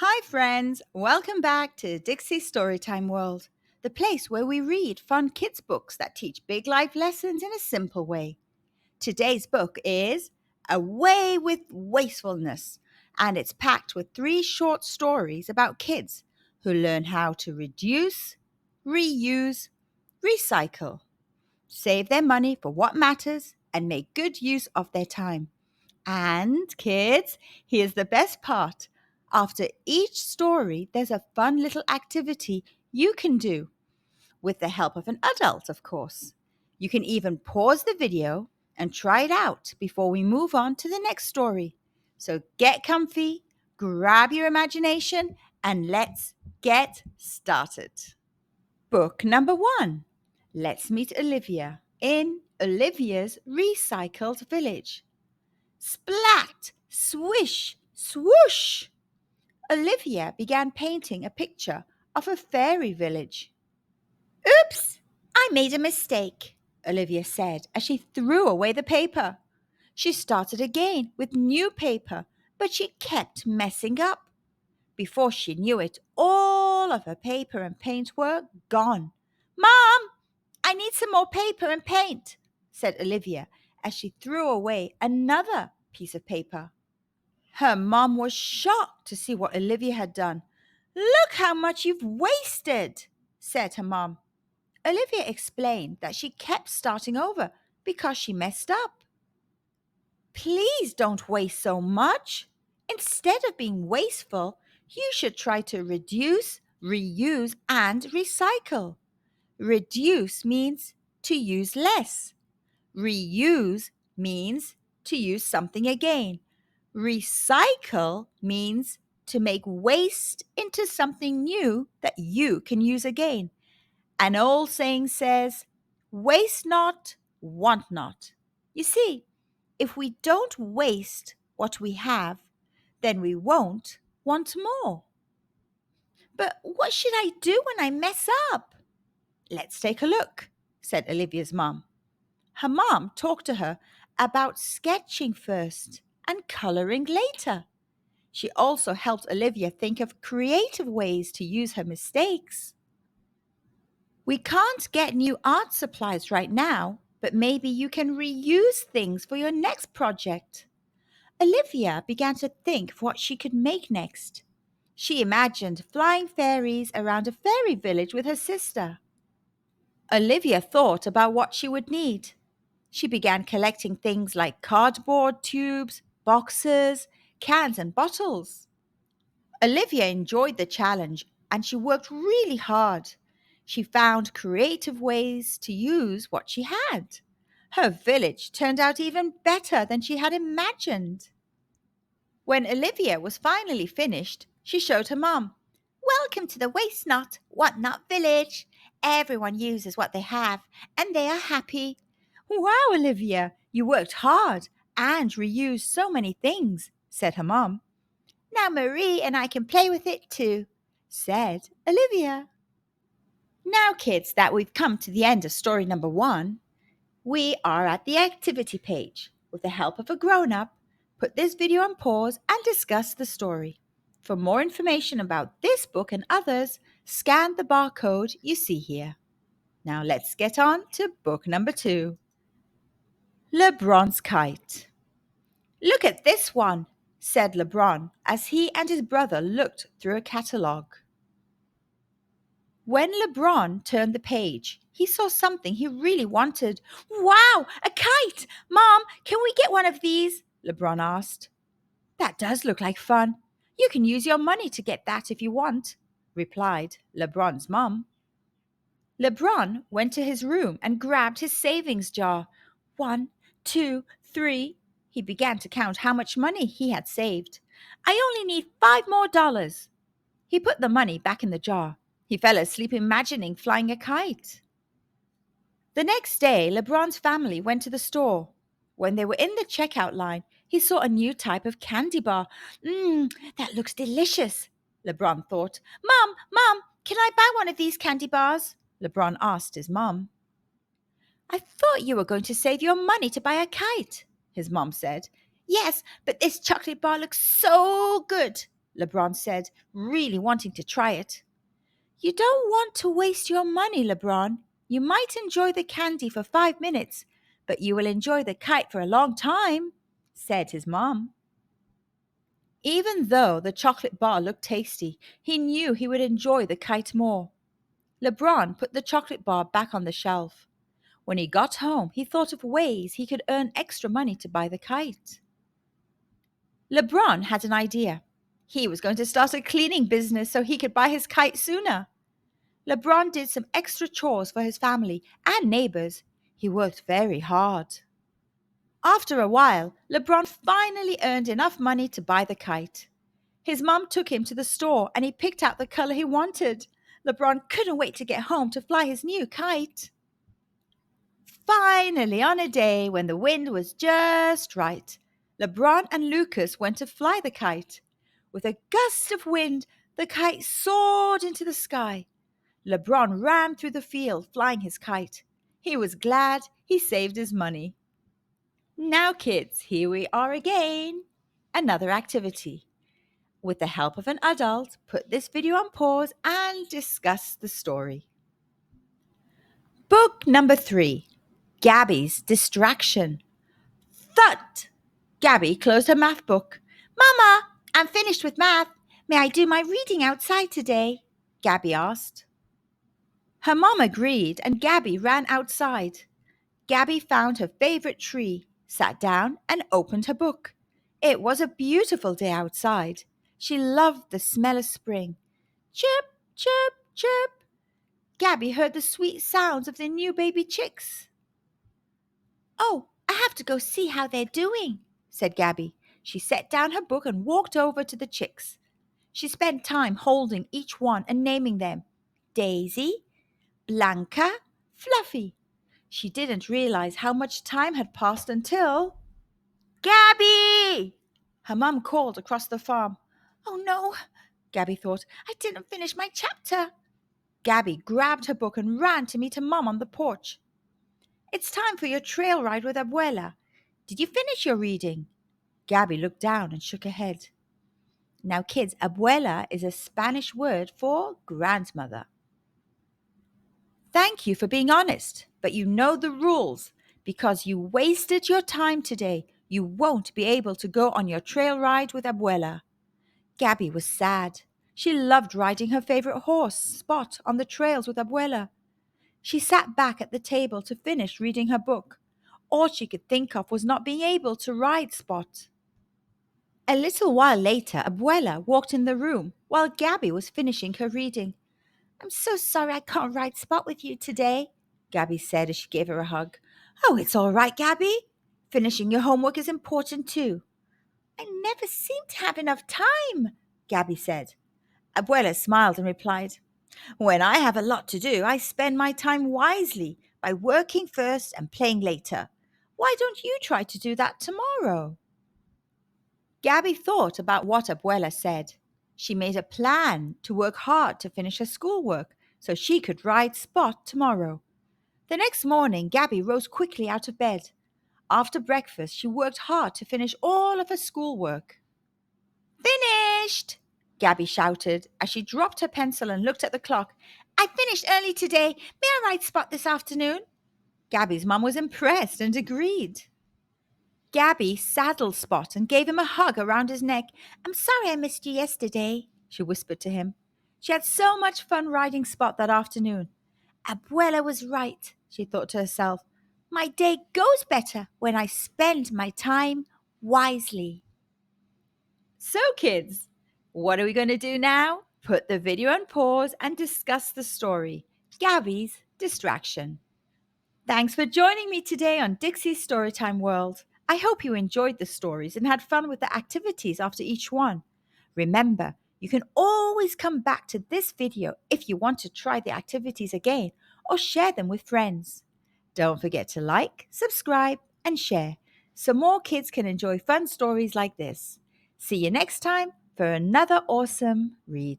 Hi, friends. Welcome back to Dixie's Storytime World, the place where we read fun kids' books that teach big life lessons in a simple way. Today's book is Away with Wastefulness, and it's packed with 3 short stories about kids who learn how to reduce, reuse, recycle, save their money for what matters, and make good use of their time. And kids, here's the best part. After each story, there's a fun little activity you can do with the help of an adult, of course. You can even pause the video and try it out before we move on to the next story. So get comfy, grab your imagination, and let's get started. Book number 1. Let's meet Olivia in Olivia's recycled village. Splat! Swish! Swoosh! Olivia began painting a picture of a fairy village. Oops! I made a mistake, Olivia said as she threw away the paper. She started again with new paper, but she kept messing up. Before she knew it, all of her paper and paint were gone. Mom, I need some more paper and paint, said Olivia as she threw away another piece of paper. Her mom was shocked to see what Olivia had done. Look how much you've wasted, said her mom. Olivia explained that she kept starting over because she messed up. Please don't waste so much. Instead of being wasteful, you should try to reduce, reuse, and recycle. Reduce means to use less. Reuse means to use something again. Recycle means to make waste into something new that you can use again. An old saying says, waste not, want not. You see, if we don't waste what we have, then we won't want more. But what should I do when I mess up? Let's take a look, said Olivia's mom. Her mom talked to her about sketching first and coloring later. She also helped Olivia think of creative ways to use her mistakes. We can't get new art supplies right now, but maybe you can reuse things for your next project. Olivia began to think of what she could make next. She imagined flying fairies around a fairy village with her sister. Olivia thought about what she would need. She began collecting things like cardboard tubes, boxes, cans, and bottles. Olivia enjoyed the challenge and she worked really hard. She found creative ways to use what she had. Her village turned out even better than she had imagined. When Olivia was finally finished, she showed her mom. Welcome to the Waste Not, Want Not village. Everyone uses what they have and they are happy. Wow, Olivia, you worked hard and reused so many things, said her mom. Now Marie and I can play with it too, said Olivia. Now, kids, that we've come to the end of story number 1, we are at the activity page. With the help of a grown-up, put this video on pause and discuss the story. For more information about this book and others, scan the barcode you see here. Now let's get on to book number 2. LeBron's Kite. Look at this one, said LeBron as he and his brother looked through a catalogue. When LeBron turned the page, he saw something he really wanted. Wow, a kite! Mom, can we get one of these? LeBron asked. That does look like fun. You can use your money to get that if you want, replied LeBron's mom. LeBron went to his room and grabbed his savings jar. 1, 2, 3. He began to count how much money he had saved. I only need $5 more. He put the money back in the jar. He fell asleep imagining flying a kite. The next day, LeBron's family went to the store. When they were in the checkout line, he saw a new type of candy bar. That looks delicious, LeBron thought. Mom, can I buy one of these candy bars? LeBron asked his mom. I thought you were going to save your money to buy a kite, his mom said. Yes, but this chocolate bar looks so good, LeBron said, really wanting to try it. You don't want to waste your money, LeBron. You might enjoy the candy for 5 minutes, but you will enjoy the kite for a long time, said his mom. Even though the chocolate bar looked tasty, he knew he would enjoy the kite more. LeBron put the chocolate bar back on the shelf. When he got home, he thought of ways he could earn extra money to buy the kite. LeBron had an idea. He was going to start a cleaning business so he could buy his kite sooner. LeBron did some extra chores for his family and neighbors. He worked very hard. After a while, LeBron finally earned enough money to buy the kite. His mom took him to the store and he picked out the color he wanted. LeBron couldn't wait to get home to fly his new kite. Finally, on a day when the wind was just right, LeBron and Lucas went to fly the kite. With a gust of wind, the kite soared into the sky. LeBron ran through the field flying his kite. He was glad he saved his money. Now, kids, here we are again. Another activity. With the help of an adult, put this video on pause and discuss the story. Book number 3, Gabby's Distraction. Thud! Gabby closed her math book. Mama, I'm finished with math. May I do my reading outside today? Gabby asked. Her mom agreed and Gabby ran outside. Gabby found her favorite tree, sat down and opened her book. It was a beautiful day outside. She loved the smell of spring. Chirp, chirp, chirp. Gabby heard the sweet sounds of the new baby chicks. Oh, I have to go see how they're doing, said Gabby. She set down her book and walked over to the chicks. She spent time holding each one and naming them. Daisy, Blanca, Fluffy. She didn't realize how much time had passed until... Gabby! Her mum called across the farm. Oh no, Gabby thought. I didn't finish my chapter. Gabby grabbed her book and ran to meet her mum on the porch. It's time for your trail ride with Abuela. Did you finish your reading? Gabby looked down and shook her head. Now, kids, Abuela is a Spanish word for grandmother. Thank you for being honest, but you know the rules. Because you wasted your time today, you won't be able to go on your trail ride with Abuela. Gabby was sad. She loved riding her favorite horse, Spot, on the trails with Abuela. She sat back at the table to finish reading her book. All she could think of was not being able to ride Spot. A little while later, Abuela walked in the room while Gabby was finishing her reading. I'm so sorry I can't ride Spot with you today, Gabby said as she gave her a hug. Oh, it's all right, Gabby. Finishing your homework is important too. I never seem to have enough time, Gabby said. Abuela smiled and replied, When I have a lot to do, I spend my time wisely by working first and playing later. Why don't you try to do that tomorrow? Gabby thought about what Abuela said. She made a plan to work hard to finish her schoolwork so she could ride Spot tomorrow. The next morning, Gabby rose quickly out of bed. After breakfast, she worked hard to finish all of her schoolwork. Finished! Gabby shouted as she dropped her pencil and looked at the clock. I finished early today. May I ride Spot this afternoon? Gabby's mum was impressed and agreed. Gabby saddled Spot and gave him a hug around his neck. I'm sorry I missed you yesterday, she whispered to him. She had so much fun riding Spot that afternoon. Abuela was right, she thought to herself. My day goes better when I spend my time wisely. So, kids, what are we going to do now? Put the video on pause and discuss the story, Gabby's Distraction. Thanks for joining me today on Dixie's Storytime World. I hope you enjoyed the stories and had fun with the activities after each one. Remember, you can always come back to this video if you want to try the activities again or share them with friends. Don't forget to like, subscribe, and share so more kids can enjoy fun stories like this. See you next time for another awesome read.